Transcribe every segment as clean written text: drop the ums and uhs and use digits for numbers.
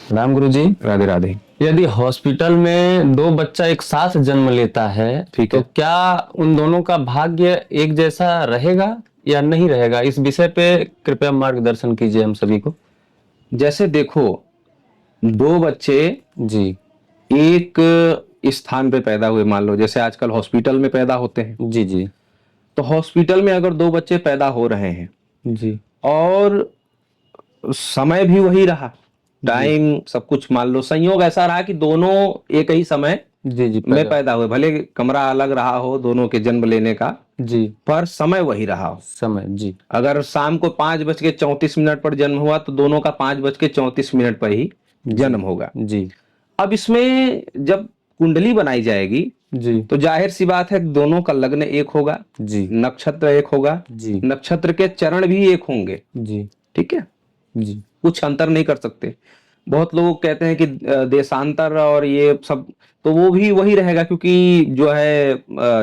राम गुरु जी। राधे राधे। यदि हॉस्पिटल में दो बच्चा एक साथ जन्म लेता है ठीक तो है। क्या उन दोनों का भाग्य एक जैसा रहेगा या नहीं रहेगा? इस विषय पे कृपया मार्गदर्शन कीजिए हम सभी को। जैसे देखो, दो बच्चे जी एक स्थान पे पैदा हुए, मान लो जैसे आजकल हॉस्पिटल में पैदा होते हैं, जी जी तो हॉस्पिटल में अगर दो बच्चे पैदा हो रहे हैं जी और समय भी वही रहा, जी टाइम सब कुछ मान लो संयोग ऐसा रहा कि दोनों एक ही समय जी जी में पैदा हुए, भले कमरा अलग रहा हो दोनों के जन्म लेने का, जी पर समय वही रहा हो। समय जी अगर शाम को 5:34 पर जन्म हुआ तो दोनों का 5:34 पर ही जी जन्म होगा। जी अब इसमें जब कुंडली बनाई जाएगी जी तो जाहिर सी बात है दोनों का लग्न एक होगा, जी नक्षत्र एक होगा, जी नक्षत्र के चरण भी एक होंगे। जी ठीक है, जी कुछ अंतर नहीं कर सकते। बहुत लोग कहते हैं कि देशांतर और ये सब, तो वो भी वही रहेगा क्योंकि जो है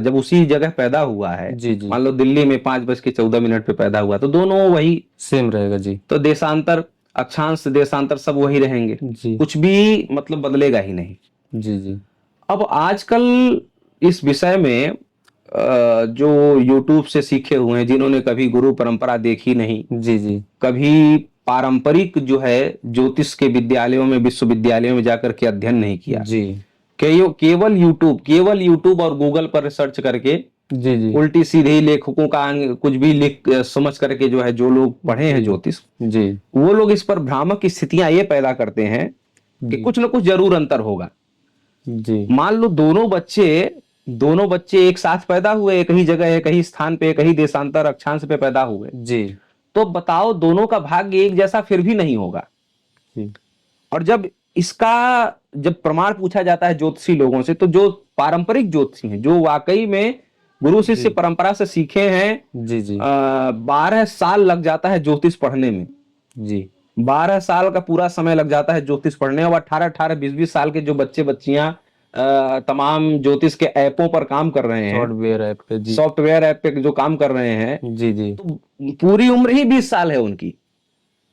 जब उसी जगह पैदा हुआ है, जी जी मान लो दिल्ली में 5:14 पे पैदा हुआ तो दोनों वही, सेम रहेगा जी तो देशांतर अक्षांश देशांतर सब वही रहेंगे, जी कुछ भी मतलब बदलेगा ही नहीं। जी जी अब आजकल इस विषय में जो YouTube से सीखे हुए हैं, जिन्होंने कभी गुरु परंपरा देखी नहीं, जी जी कभी पारंपरिक जो है ज्योतिष के विद्यालयों में विश्वविद्यालयों में जाकर के अध्ययन नहीं किया, जी केवल यूट्यूब और गूगल पर रिसर्च करके जी जी उल्टी सीधी लेखकों का कुछ भी लिख समझ करके जो है, जो लोग पढ़े हैं जी ज्योतिष, जी वो लोग इस पर भ्रामक स्थितियां ये पैदा करते हैं कि जी कुछ ना कुछ जरूर अंतर होगा। जी मान लो दोनों बच्चे एक साथ पैदा हुए, एक ही जगह एक ही स्थान पे एक ही देशांतर अक्षांश पे पैदा हुए, जी तो बताओ दोनों का भाग्य एक जैसा फिर भी नहीं होगा। जी और जब प्रमाण पूछा जाता है ज्योतिषी लोगों से, तो जो पारंपरिक ज्योतिषी हैं, जो वाकई में गुरु शिष्य जी परंपरा से सीखे हैं, जी जी 12 साल लग जाता है ज्योतिष पढ़ने में। जी 12 साल का पूरा समय लग जाता है ज्योतिष पढ़ने, और 18-18 20-20 साल के जो बच्चे बच्चियां तमाम ज्योतिष के ऐपों पर काम कर रहे हैं, सॉफ्टवेयर ऐप पे जी सॉफ्टवेयर ऐप पे जो काम कर रहे हैं, जी जी तो पूरी उम्र ही 20 साल है उनकी,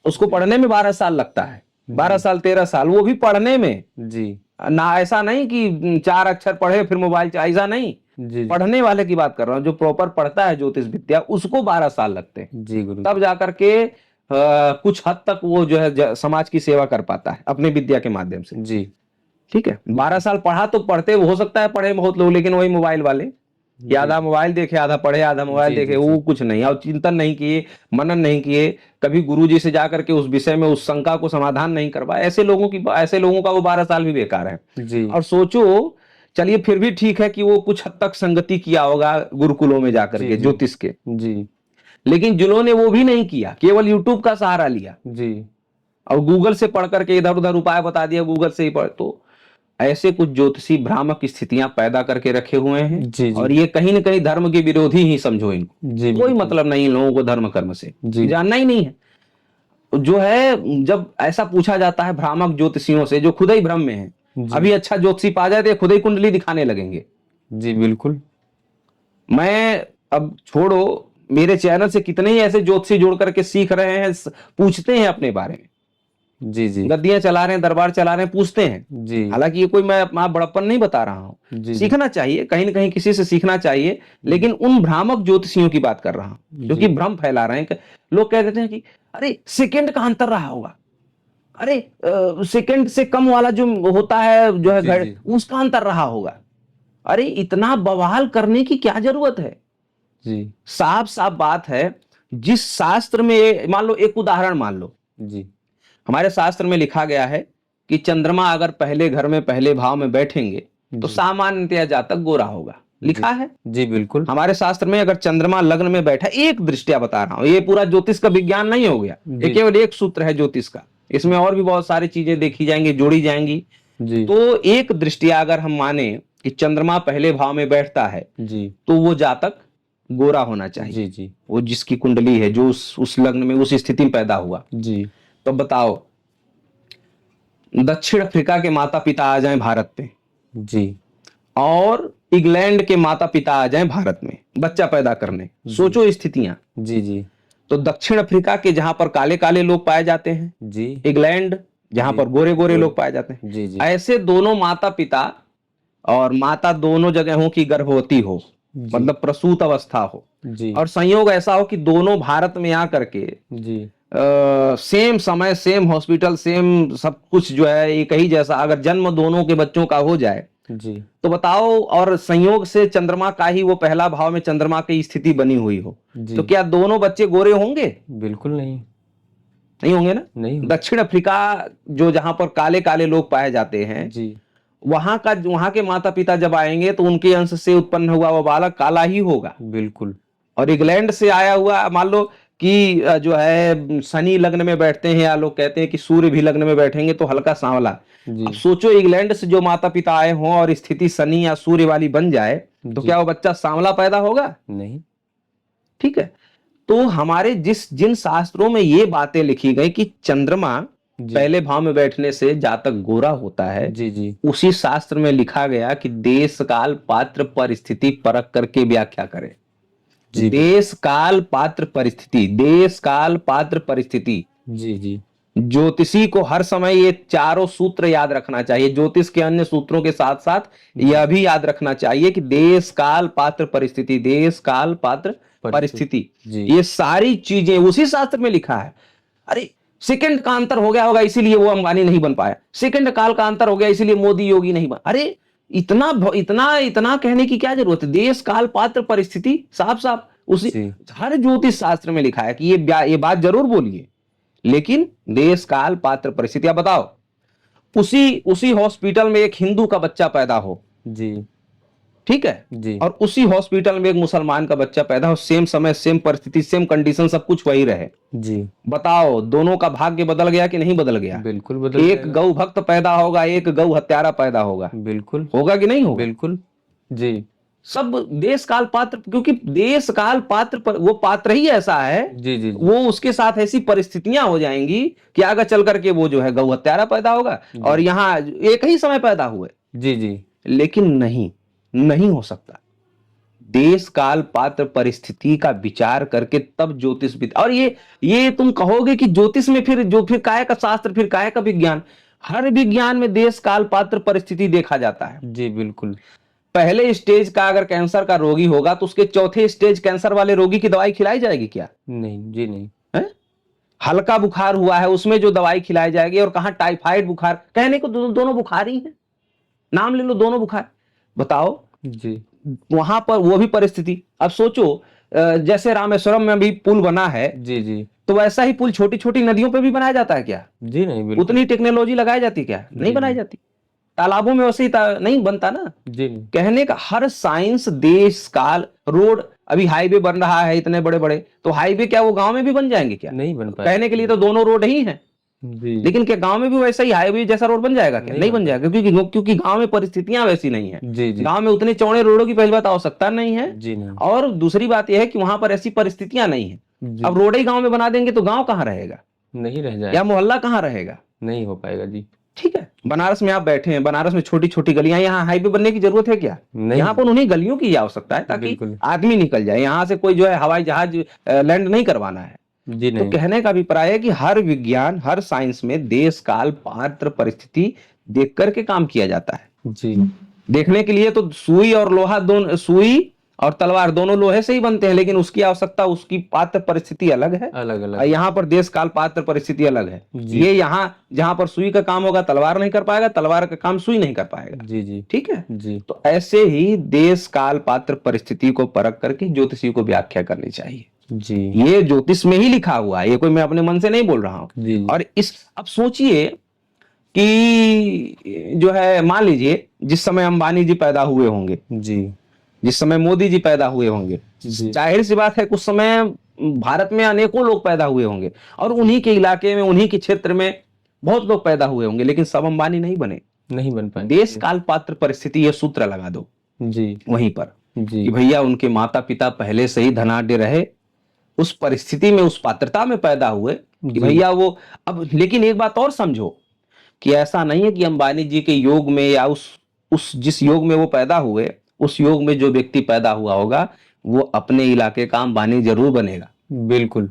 उसको पढ़ने में 12 साल लगता है, 12 साल 13 साल वो भी पढ़ने में। जी ना ऐसा नहीं कि 4 अक्षर पढ़े फिर मोबाइल ऐसा नहीं, जी पढ़ने वाले की बात कर रहा हूँ, जो प्रॉपर पढ़ता है ज्योतिष विद्या उसको 12 साल लगते हैं, जी गुरु तब जाकर के कुछ हद तक वो जो है समाज की सेवा कर पाता है अपने विद्या के माध्यम से। जी ठीक है, 12 साल पढ़ा तो पढ़ते हो सकता है पढ़े बहुत लोग, लेकिन वही मोबाइल वाले कि जी आधा मोबाइल देखे आधा पढ़े आधा मोबाइल जी देखे, जी वो जी कुछ नहीं, और चिंतन नहीं किए, मनन नहीं किए, कभी गुरु जी से जाकर के उस विषय में उस शंका को समाधान नहीं करवाया, ऐसे लोगों का वो 12 साल भी बेकार है। जी और सोचो, चलिए फिर भी ठीक है कि वो कुछ हद तक संगति किया होगा गुरुकुलों में जाकर जी के जी ज्योतिष के, जी लेकिन जिन्होंने वो भी नहीं किया, केवल यूट्यूब का सहारा लिया जी और गूगल से पढ़ करके इधर उधर उपाय बता दिया, गूगल से ही पढ़, तो ऐसे कुछ ज्योतिषी भ्रामक स्थितियां पैदा करके रखे हुए हैं। जी जी और ये कहीं ना कहीं धर्म के विरोधी ही समझो जी इनको, कोई बिल्कुल मतलब नहीं इन लोगों को धर्म कर्म से, जी जानना ही नहीं है। जो है जब ऐसा पूछा जाता है भ्रामक ज्योतिषियों से जो खुद ही भ्रम में है, जी अभी अच्छा ज्योतिषी पा जाए तो ये खुद ही कुंडली दिखाने लगेंगे। जी बिल्कुल मैं अब छोड़ो, मेरे चैनल से कितने ही ऐसे ज्योतिषी जोड़ करके सीख रहे हैं, पूछते हैं अपने बारे में, जी जी गद्दियां चला रहे हैं, दरबार चला रहे हैं, पूछते हैं। जी हालांकि ये कोई मैं अपना बड़प्पन नहीं बता रहा हूं, जी जी सीखना चाहिए कहीं ना कहीं किसी से सीखना चाहिए, लेकिन उन भ्रामक ज्योतिषियों की बात कर रहा हूं जो कि जी भ्रम फैला रहे हैं। लोग कह देते हैं कि अरे सेकंड का अंतर रहा होगा, अरे सेकंड से कम वाला जो होता है जो है जी घड़ जी उसका अंतर रहा होगा। अरे इतना बवाल करने की क्या जरूरत है? जी साफ साफ बात है, जिस शास्त्र में मान लो, एक उदाहरण मान लो, जी हमारे शास्त्र में लिखा गया है कि चंद्रमा अगर पहले घर में पहले भाव में बैठेंगे तो जी सामान्यतया जातक गोरा होगा, जी लिखा है जी बिल्कुल हमारे शास्त्र में। अगर चंद्रमा लग्न में बैठा, एक दृष्टिया बता रहा हूं, ये पूरा ज्योतिष का विज्ञान नहीं हो गया, ये जी केवल एक सूत्र है ज्योतिष का, इसमें और भी बहुत सारी चीजें देखी जाएंगी, जोड़ी जाएंगी। जी तो एक दृष्टिया अगर हम माने कि चंद्रमा पहले भाव में बैठता है जी तो वो जातक गोरा होना चाहिए, जी जी वो जिसकी कुंडली है जो उस लग्न में उस स्थिति में पैदा हुआ। जी तो बताओ, दक्षिण अफ्रीका के माता पिता आ जाएं भारत पे जी और इंग्लैंड के माता पिता आ जाएं भारत में बच्चा पैदा करने, जी सोचो स्थितियां। जी जी तो दक्षिण अफ्रीका के जहां पर काले काले लोग पाए जाते हैं, जी इंग्लैंड जहां जी, पर गोरे गोरे गोरे। लोग पाए जाते हैं। जी जी ऐसे दोनों माता पिता और माता दोनों जगहों की गर्भवती हो, जी मतलब प्रसूत अवस्था हो, जी और संयोग ऐसा हो कि दोनों भारत में आकर के जी सेम समय, सेम हॉस्पिटल, सेम सब कुछ जो है एक ही जैसा, अगर जन्म दोनों के बच्चों का हो जाए जी तो बताओ, और संयोग से चंद्रमा का ही वो पहला भाव में चंद्रमा की स्थिति बनी हुई हो, जी, तो क्या दोनों बच्चे गोरे होंगे? बिल्कुल नहीं। नहीं होंगे ना। नहीं हो दक्षिण अफ्रीका, जो जहां पर काले काले लोग पाए जाते हैं, जी वहां के माता पिता जब आएंगे तो उनके अंश से उत्पन्न हुआ वो बालक काला ही होगा। बिल्कुल। और इंग्लैंड से आया हुआ, मान लो कि जो है शनि लग्न में बैठते हैं, या लोग कहते हैं कि सूर्य भी लग्न में बैठेंगे तो हल्का सांवला। जी अब सोचो, इंग्लैंड से जो माता पिता आए हों और स्थिति शनि या सूर्य वाली बन जाए, तो जी क्या वो बच्चा सांवला पैदा होगा? नहीं। ठीक है। तो हमारे जिन शास्त्रों में ये बातें लिखी गई कि चंद्रमा जी पहले भाव में बैठने से जातक गोरा होता है, जी जी उसी शास्त्र में लिखा गया कि देश काल पात्र परिस्थिति परख करके व्याख्या करें। जी देश काल पात्र परिस्थिति, देश काल पात्र परिस्थिति। जी जी ज्योतिषी को हर समय ये चारों सूत्र याद रखना चाहिए, ज्योतिष के अन्य सूत्रों के साथ साथ यह भी याद रखना चाहिए कि देश काल पात्र परिस्थिति, देश काल पात्र परिस्थिति, जी ये सारी चीजें उसी शास्त्र में लिखा है। अरे, सेकंड का अंतर हो गया होगा इसीलिए वो अंबानी नहीं बन पाया, सेकंड काल का अंतर हो गया इसीलिए मोदी योगी नहीं बन, अरे इतना इतना इतना कहने की क्या जरूरत है? देश काल पात्र परिस्थिति साफ साफ उसी जी हर ज्योतिष शास्त्र में लिखा है कि ये बात जरूर बोलिए, लेकिन देश काल पात्र परिस्थिति। आप बताओ, उसी उसी हॉस्पिटल में एक हिंदू का बच्चा पैदा हो, जी ठीक है, जी और उसी हॉस्पिटल में एक मुसलमान का बच्चा पैदा हो, सेम समय, सेम परिस्थिति, सेम कंडीशन, सब कुछ वही रहे, जी बताओ दोनों का भाग्य बदल गया कि नहीं बदल गया? बिल्कुल बदल एक जाएगा। गौ भक्त पैदा होगा, एक गौ हत्यारा पैदा होगा, बिल्कुल होगा कि नहीं होगा? बिल्कुल। जी सब देश काल पात्र, क्योंकि देश काल पात्र पर वो पात्र ही ऐसा है, जी जी जी वो उसके साथ ऐसी परिस्थितियां हो जाएंगी कि आगे चल करके वो जो है गौ हत्यारा पैदा होगा, और जी यहाँ एक ही समय पैदा हुए। जी जी लेकिन नहीं, नहीं हो सकता। देश काल पात्र परिस्थिति का विचार करके तब ज्योतिष और ये तुम कहोगे कि ज्योतिष में फिर काय का शास्त्र, फिर काय का विज्ञान? हर विज्ञान में देश काल पात्र परिस्थिति देखा जाता है। जी बिल्कुल। पहले स्टेज का अगर कैंसर का रोगी होगा तो उसके चौथे स्टेज कैंसर वाले रोगी की दवाई खिलाई जाएगी क्या? नहीं जी नहीं। है? हल्का बुखार हुआ है उसमें जो दवाई खिलाई जाएगी, और कहां टाइफाइड बुखार, कहने को दोनों बुखार ही है, नाम ले लो दोनों बुखार। बताओ, जी वहां पर वो भी परिस्थिति। अब सोचो, जैसे रामेश्वरम में भी पुल बना है, जी जी तो वैसा ही पुल छोटी छोटी नदियों पे भी बनाया जाता है क्या? जी नहीं बिल्कुल। उतनी टेक्नोलॉजी लगाई जाती क्या? नहीं जी बनाई नहीं जाती। तालाबों में वैसे ही नहीं बनता ना। जी नहीं कहने का हर साइंस, देश काल, रोड, अभी हाईवे बन रहा है इतने बड़े बड़े, तो हाईवे क्या वो गांव में भी बन जाएंगे क्या? नहीं बन पाएगा। कहने के लिए तो दोनों रोड ही हैं, जी लेकिन क्या गांव में भी वैसा ही हाईवे जैसा रोड बन जाएगा क्या? नहीं बन जाएगा, क्योंकि गांव में परिस्थितियां वैसी नहीं है। जी जी गांव में उतने चौड़े रोडों की पहली बात आवश्यकता नहीं है, जी नहीं और दूसरी बात यह है कि वहां पर ऐसी परिस्थितियां नहीं है। जी अब रोड ही गांव में बना देंगे तो गांव कहां रहेगा, नहीं रह या जाएगा। मोहल्ला कहां रहेगा? नहीं हो पाएगा जी। ठीक है, बनारस में आप बैठे हैं, बनारस में छोटी छोटी गलियां, यहाँ हाईवे बनने की जरूरत है क्या? नहीं यहाँ पर उन्हीं गलियों की आवश्यकता है ताकि बिल्कुल। आदमी निकल जाए, यहाँ से कोई जो है हवाई जहाज लैंड नहीं करवाना है। जी तो नहीं कहने का अभिप्राय है कि हर विज्ञान, हर साइंस में देश काल पात्र परिस्थिति देख करके काम किया जाता है। जी देखने के लिए तो सुई और लोहा, दोनों सुई और तलवार दोनों लोहे से ही बनते हैं, लेकिन उसकी आवश्यकता, उसकी पात्र परिस्थिति अलग है, अलग और अलग। यहाँ पर देश काल पात्र परिस्थिति अलग है। जी ये यहाँ जहां पर सुई का काम होगा तलवार नहीं कर पाएगा, तलवार का काम सुई नहीं कर पाएगा। जी जी ठीक है। जी तो ऐसे ही देश काल पात्र परिस्थिति को परख करके ज्योतिषी को व्याख्या करनी चाहिए। जी ये ज्योतिष में ही लिखा हुआ है, ये कोई मैं अपने मन से नहीं बोल रहा हूं। जी और अब सोचिए कि जो है, मान लीजिए जिस समय अंबानी जी पैदा हुए होंगे, जी जिस समय मोदी जी पैदा हुए होंगे, जी जाहिर सी बात है कुछ समय भारत में अनेकों लोग पैदा हुए होंगे, और उन्हीं के इलाके में, उन्हीं के क्षेत्र में बहुत लोग पैदा हुए होंगे, लेकिन सब अंबानी नहीं बने। नहीं बन पाए। देश काल पात्र परिस्थिति, ये सूत्र लगा दो जी वहीं पर जी कि भैया उनके माता पिता पहले से ही धनाढ्य रहे, उस परिस्थिति में, उस पात्रता में पैदा हुए कि जी। भैया वो। अब लेकिन एक बात और समझो कि ऐसा नहीं है कि अंबानी जी के योग में, या उस जिस योग में वो पैदा हुए, उस योग में जो व्यक्ति पैदा हुआ होगा वो अपने इलाके का अंबानी जरूर बनेगा, बिल्कुल।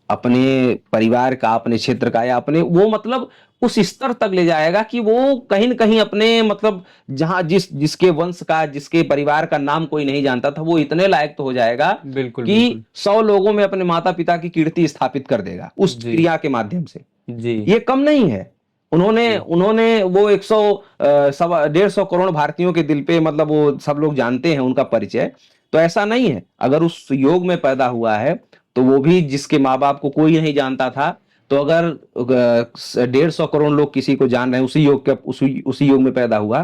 अपने परिवार का, अपने क्षेत्र का, या अपने वो, मतलब उस स्तर तक ले जाएगा कि वो कहीं न कहीं अपने मतलब जहां जिसके वंश का, जिसके परिवार का नाम कोई नहीं जानता था, वो इतने लायक तो हो जाएगा बिल्कुल कि बिल्कुल 100 लोगों में अपने माता पिता की कीर्ति स्थापित कर देगा उस जी क्रिया के माध्यम से। जी ये कम नहीं है। उन्होंने जी उन्होंने वो 150 करोड़ भारतीयों के दिल पे, मतलब वो सब लोग जानते हैं उनका परिचय। तो ऐसा नहीं है, अगर उस योग में पैदा हुआ है तो वो भी जिसके माँ बाप को कोई नहीं जानता था, तो अगर 150 करोड़ लोग किसी को जान रहे हैं, उसी योग में पैदा हुआ,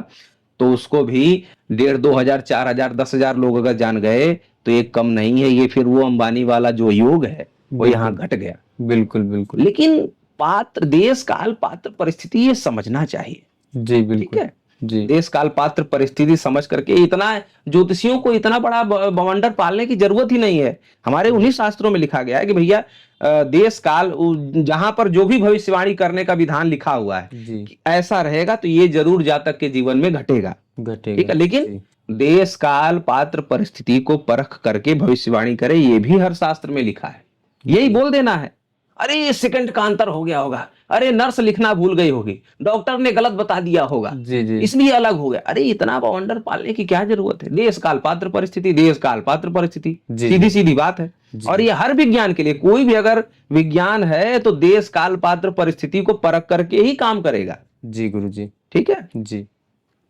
तो उसको भी 1,500, 2,000, 4,000, 10,000 लोग अगर जान गए तो ये कम नहीं है। ये फिर वो अंबानी वाला जो योग है वो यहाँ बिल्कुल घट गया। बिल्कुल बिल्कुल लेकिन पात्र, देश काल पात्र परिस्थिति ये समझना चाहिए। जी ठीक बिल्कुल है, जी देश काल पात्र परिस्थिति समझ करके इतना ज्योतिषियों को इतना बड़ा बवंडर पालने की जरूरत ही नहीं है। हमारे उन्हीं शास्त्रों में लिखा गया है कि भैया देश काल जहां पर जो भी भविष्यवाणी करने का विधान लिखा हुआ है जी कि ऐसा रहेगा तो ये जरूर जातक के जीवन में घटेगा। ठीक घटेगा है, लेकिन जी देश काल पात्र परिस्थिति को परख करके भविष्यवाणी करे, ये भी हर शास्त्र में लिखा है। यही जी बोल देना है, अरे ये सेकंड का अंतर हो गया होगा, अरे नर्स लिखना भूल गई होगी, डॉक्टर ने गलत बता दिया होगा, जी जी इसलिए अलग हो गया। अरे इतना बवंडर पालने की क्या जरूरत है? देश काल पात्र परिस्थिति, देश काल पात्र परिस्थिति, जी सीधी जी सीधी बात है। जी और ये हर विज्ञान के लिए, कोई भी अगर विज्ञान है तो देश काल पात्र परिस्थिति को परख करके ही काम करेगा। जी गुरु जी ठीक है, जी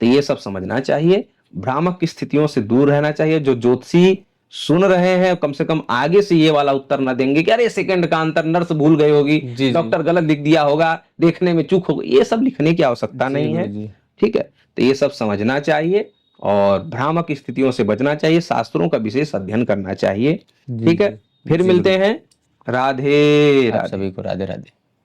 तो ये सब समझना चाहिए, भ्रामक की स्थितियों से दूर रहना चाहिए। जो ज्योतिषी सुन रहे हैं कम से कम आगे से ये वाला उत्तर ना देंगे कि अरे सेकंड का अंतर नर्स भूल गई होगी, जी जी डॉक्टर गलत लिख दिया होगा, देखने में चूक हो गई, ये सब लिखने की आवश्यकता जी नहीं गुरु है। जी ठीक है, तो ये सब समझना चाहिए और भ्रामक स्थितियों से बचना चाहिए, शास्त्रों का विशेष अध्ययन करना चाहिए। जी ठीक है, जी फिर जी गुरु मिलते जी हैं। राधे आप राधे। सभी को राधे राधे।